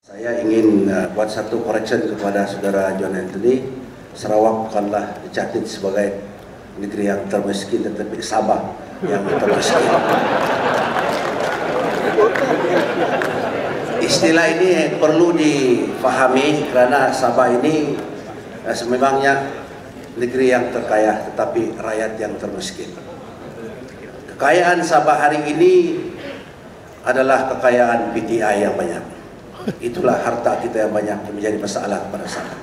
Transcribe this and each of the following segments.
Saya ingin buat satu correction kepada saudara John Anthony. Sarawak bukanlah dicatat sebagai negeri yang termiskin, tetapi Sabah yang termiskin. Istilah ini perlu difahami kerana Sabah ini sememangnya negeri yang terkaya, tetapi rakyat yang termiskin. Kekayaan Sabah hari ini adalah kekayaan PTI yang banyak. Itulah harta kita yang banyak yang menjadi masalah pada Sabah.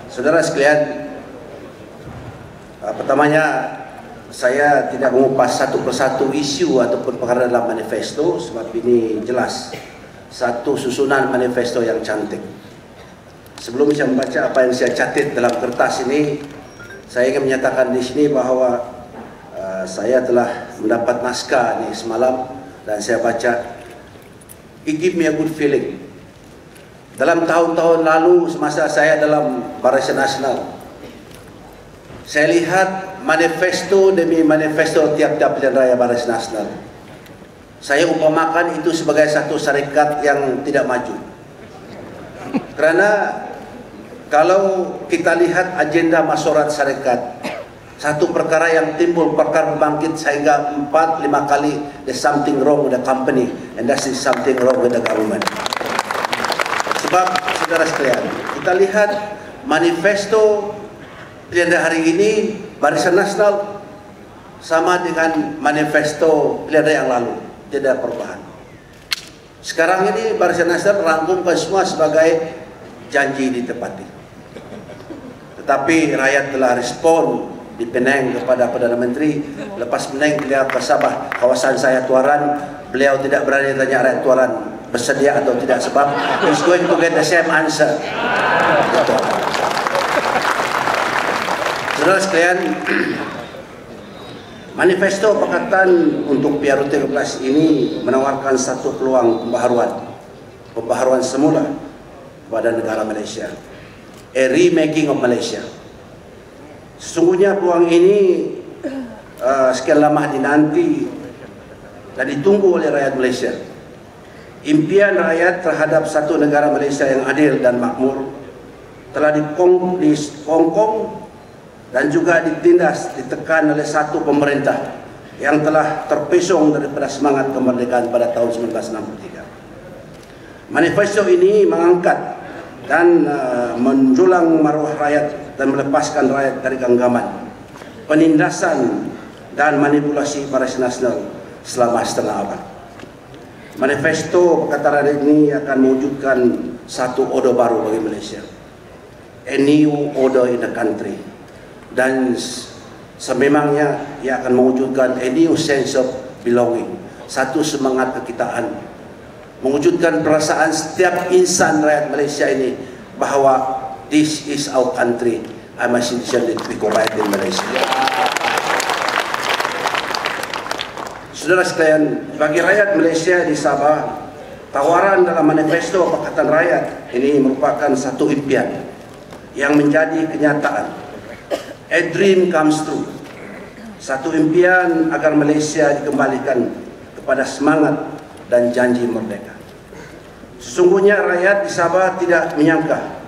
Saudara sekalian, pertamanya saya tidak mengupas satu persatu isu ataupun perkara dalam manifesto, sebab ini jelas satu susunan manifesto yang cantik. Sebelum saya membaca apa yang saya catat dalam kertas ini, saya ingin menyatakan di sini bahawa saya telah mendapat naskah ini semalam dan saya baca. It give me a good feeling. Dalam tahun-tahun lalu semasa saya dalam Barisan Nasional, saya lihat manifesto demi manifesto tiap-tiap pilihan raya Barisan Nasional. Saya upamakan itu sebagai satu syarikat yang tidak maju. Kerana kalau kita lihat agenda masyarakat syarikat, satu perkara yang timbul, perkara bangkit sehingga 4-5 kali there's something wrong with the company and there's something wrong with the government. Sebab saudara sekalian, kita lihat manifesto pilihan hari ini Barisan Nasional sama dengan manifesto pilihan yang lalu, tidak perubahan. Sekarang ini Barisan Nasional rangkumkan semua sebagai janji ditepati. Tetapi rakyat telah respon di Penang kepada Perdana Menteri. Lepas Penang beliau ke Sabah, kawasan saya Tuaran, beliau tidak berani tanya rakyat Tuaran bersedia atau tidak, sebab he's going to get the same answer. Saudara sekalian, manifesto Pakatan untuk PRU13 ini menawarkan satu peluang pembaharuan semula kepada negara Malaysia, a remaking of Malaysia. Sesungguhnya peluang ini sekian lama dinanti dan ditunggu oleh rakyat Malaysia. Impian rakyat terhadap satu negara Malaysia yang adil dan makmur telah dikongkong dan juga ditindas, ditekan oleh satu pemerintah yang telah terpesong daripada semangat kemerdekaan pada tahun 1963. Manifesto ini mengangkat dan menjulang maruah rakyat dan melepaskan rakyat dari genggaman, penindasan dan manipulasi Barisan Nasional selama setengah abad. Manifesto Pakatan ini akan mewujudkan satu order baru bagi Malaysia, a new order in the country, dan sememangnya ia akan mewujudkan a new sense of belonging, satu semangat kekitaan, mewujudkan perasaan setiap insan rakyat Malaysia ini bahawa this is our country. I'm a citizen that we go right in Malaysia. Saudara sekalian, bagi rakyat Malaysia di Sabah, tawaran dalam manifesto Pakatan Rakyat ini merupakan satu impian yang menjadi kenyataan. A dream comes true. Satu impian agar Malaysia dikembalikan kepada semangat dan janji merdeka. Sesungguhnya rakyat di Sabah tidak menyangka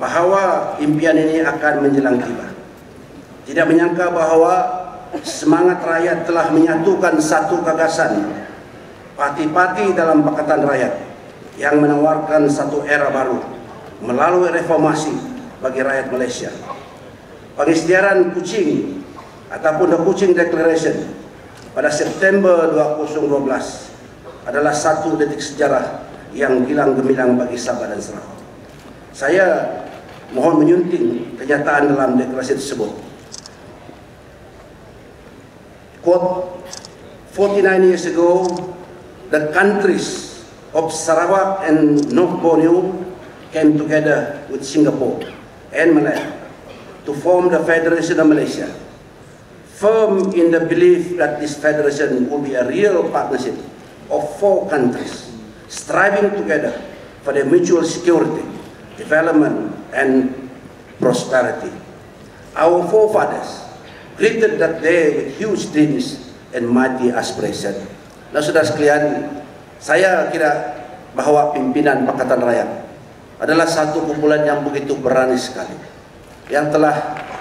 bahawa impian ini akan menjelang tiba. Tidak menyangka bahawa semangat rakyat telah menyatukan satu gagasan, parti-parti dalam Pakatan Rakyat yang menawarkan satu era baru melalui reformasi bagi rakyat Malaysia. Pengisytiharan Kuching ataupun The Kuching Declaration pada September 2012 adalah satu detik sejarah yang gilang gemilang bagi Sabah dan Sarawak. Saya mohon menyunting kenyataan dalam deklarasi tersebut. Quote, 49 years ago, the countries of Sarawak and North Borneo came together with Singapore and Malaya to form the Federation of Malaysia, firm in the belief that this federation will be a real partnership of 4 countries, striving together for the mutual security, development and prosperity. Our forefathers greeted that day with huge dreams and mighty aspiration. Nah, saudara sekalian, saya kira bahawa pimpinan Pakatan Rakyat adalah satu kumpulan yang begitu berani sekali, yang telah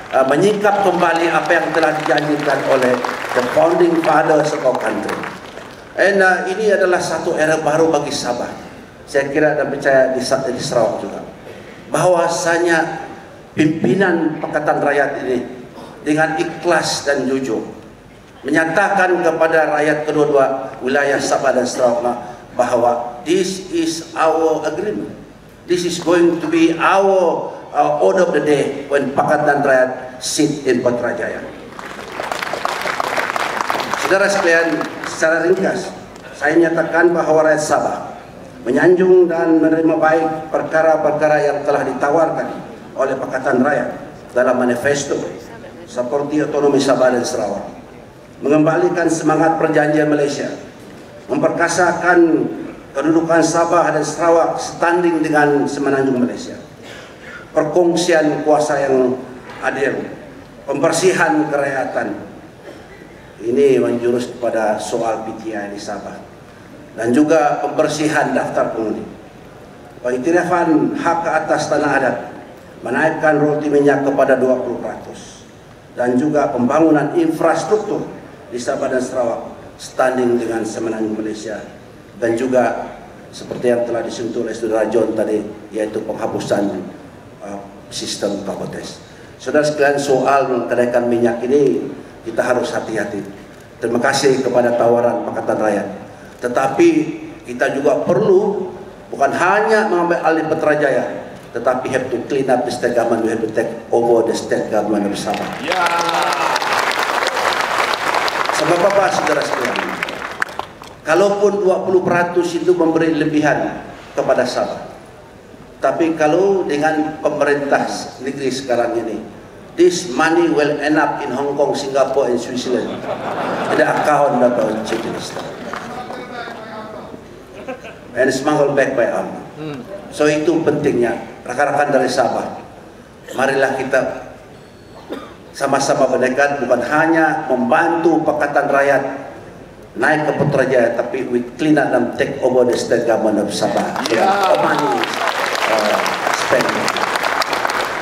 menyingkap kembali apa yang telah dijanjikan oleh the founding fathers of our country. And ini adalah satu era baru bagi Sabah, saya kira dan percaya di Sarawak juga, bahwasanya pimpinan Pakatan Rakyat ini dengan ikhlas dan jujur menyatakan kepada rakyat kedua-dua wilayah Sabah dan Sarawak bahawa this is our agreement, this is going to be our order of the day when Pakatan Rakyat sit in Putrajaya. Saudara sekalian, secara ringkas saya nyatakan bahawa rakyat Sabah menyanjung dan menerima baik perkara-perkara yang telah ditawarkan oleh Pakatan Rakyat dalam manifesto seperti otonomi Sabah dan Sarawak, mengembalikan semangat perjanjian Malaysia, memperkasakan kedudukan Sabah dan Sarawak setanding dengan Semenanjung Malaysia, perkongsian kuasa yang adil, pembersihan kerakyatan. Ini menjurus kepada soal PTI di Sabah, dan juga pembersihan daftar pengundi, pengiktirafan hak ke atas tanah adat, menaikkan royalti minyak kepada 20%, dan juga pembangunan infrastruktur di Sabah dan Sarawak standing dengan Semenanjung Malaysia, dan juga seperti yang telah disentuh oleh Saudara John tadi, yaitu penghapusan sistem kapotes. Saudara sekalian, soal kenaikan minyak ini kita harus hati-hati. Terima kasih kepada tawaran Pakatan Rakyat, tetapi kita juga perlu bukan hanya mengambil alih Putrajaya, tetapi have to clean up the state government, we have to take over the state government of Sabah. Sebab apa, saudara sekalian? Kalaupun 20% itu memberi lebihan kepada Sabah, tapi kalau dengan pemerintah negeri sekarang ini, this money will end up in Hong Kong, Singapore, and Switzerland. Ada account atau Chief Minister, and smuggled back by army. So itu pentingnya, rakan-rakan dari Sabah, marilah kita sama-sama berdekat, bukan hanya membantu Pakatan Rakyat naik ke Putrajaya, tapi we clean up and take over the state government of Sabah.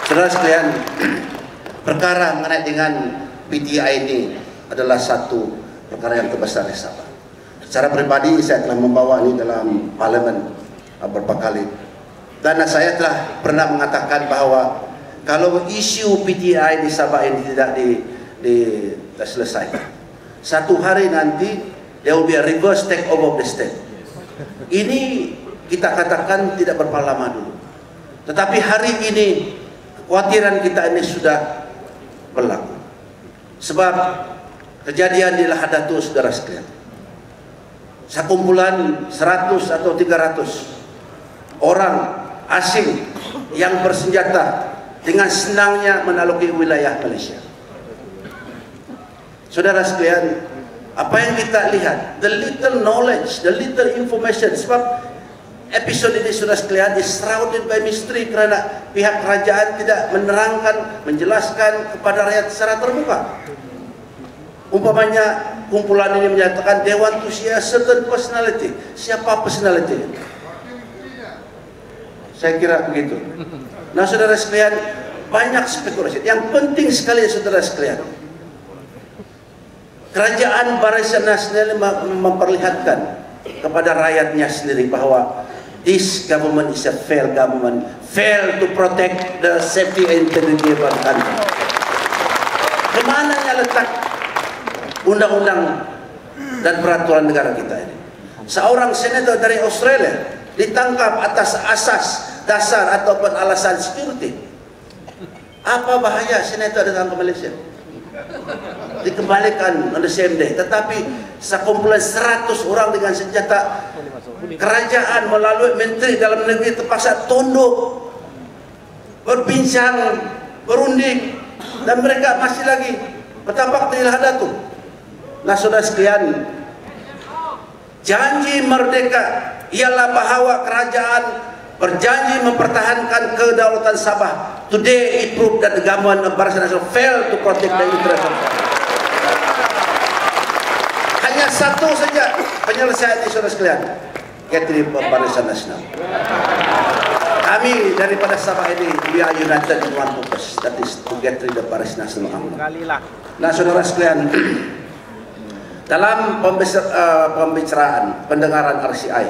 Saudara sekalian, perkara mengenai dengan PTI ini adalah satu perkara yang terbesar di Sabah. Secara pribadi saya telah membawa ini dalam parlimen beberapa kali, dan saya telah pernah mengatakan bahawa kalau isu PTI di Sabah ini tidak diselesaikan, satu hari nanti there will be a reverse takeover of the state. Ini kita katakan tidak berapa lama dulu, tetapi hari ini kekhawatiran kita ini sudah berlaku. Sebab kejadian di Lahadatu, saudara sekalian, sekumpulan 100 atau 300 orang asing yang bersenjata dengan senangnya menaklukkan wilayah Malaysia. Saudara sekalian, apa yang kita lihat, the little knowledge, the little information, sebab episode ini, saudara sekalian, is surrounded by mystery kerana pihak kerajaan tidak menerangkan, menjelaskan kepada rakyat secara terbuka. Umpamanya kumpulan ini menyatakan they want to see a certain personality. Siapa personality? Saya kira begitu. Nah, saudara sekalian, banyak spekulasi. Yang penting sekali, saudara sekalian, kerajaan Barisan Nasional memperlihatkan kepada rakyatnya sendiri bahawa this government is a failed government, failed to protect the safety and integrity of our country. Kemananya letak undang-undang dan peraturan negara kita ini? Seorang senator dari Australia ditangkap atas asas dasar ataupun alasan security. Apa bahaya senator datang ke Malaysia? Dikembalikan on the same day. Tetapi sekumpulan 100 orang dengan senjata, kerajaan melalui menteri dalam negeri terpaksa tunduk, berbincang, berunding, dan mereka masih lagi bertapak di Lahadatu. Nah, saudara sekalian, janji merdeka ialah bahawa kerajaan berjanji mempertahankan kedaulatan Sabah. Today it proved that the government of Barisan Nasional failed to protect the interest of Sabah. Hanya satu saja penyelesaian ini, saudara sekalian, get rid of Barisan Nasional. Kami daripada Sabah ini, we are united in one purpose, that is to get rid of Barisan Nasional UMNO. Nah, saudara sekalian, dalam pembicaraan pendengaran RCI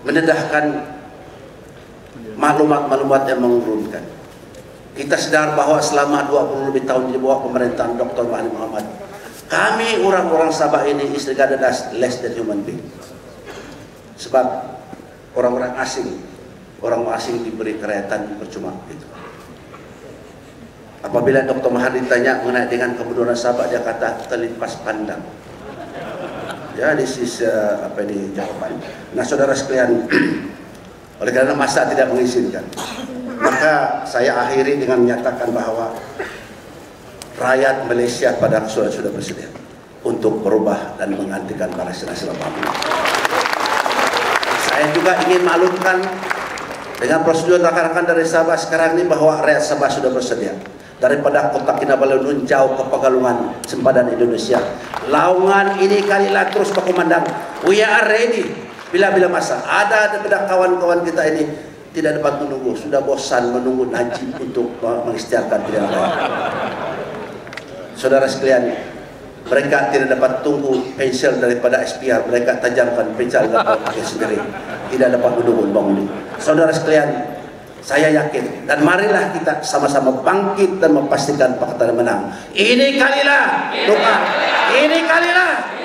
mendedahkan maklumat-maklumat yang mengurunkan. Kita sadar bahwa selama 20 lebih tahun di bawah pemerintahan Dr. Mahathir Mohamad, kami orang-orang Sabah ini is regarded as less than human being. Sebab orang-orang asing diberi kerakyatan percuma itu. Apabila Dr. Mahathir ditanya mengenai dengan kemudahan Sabah, dia kata terlepas pandang. Ya, this is apa ini jawaban. Nah, saudara sekalian, oleh karena masa tidak mengizinkan, maka saya akhiri dengan menyatakan bahwa rakyat Malaysia pada sudah bersedia untuk berubah dan menggantikan Barisan Nasional UMNO. Saya juga ingin maklumkan dengan prosedur rakan-rakan dari Sabah sekarang ini bahwa rakyat Sabah sudah bersedia. Daripada Kota Kinabalu nun jauh ke Pegalungan, sempadan Indonesia. Laungan ini kalilah terus berkumandang. We are ready. Bila-bila masa ada daripada kawan-kawan kita ini tidak dapat menunggu, sudah bosan menunggu Najib untuk mengisytiharkan pilihan raya. Saudara sekalian, mereka tidak dapat tunggu pensel daripada SPR, mereka tajamkan pensel dapat pakai sendiri. Tidak dapat menunggu bangun. Saudara sekalian, saya yakin dan marilah kita sama-sama bangkit dan memastikan Pakatan menang. Ini kalilah doa. Ini kalilah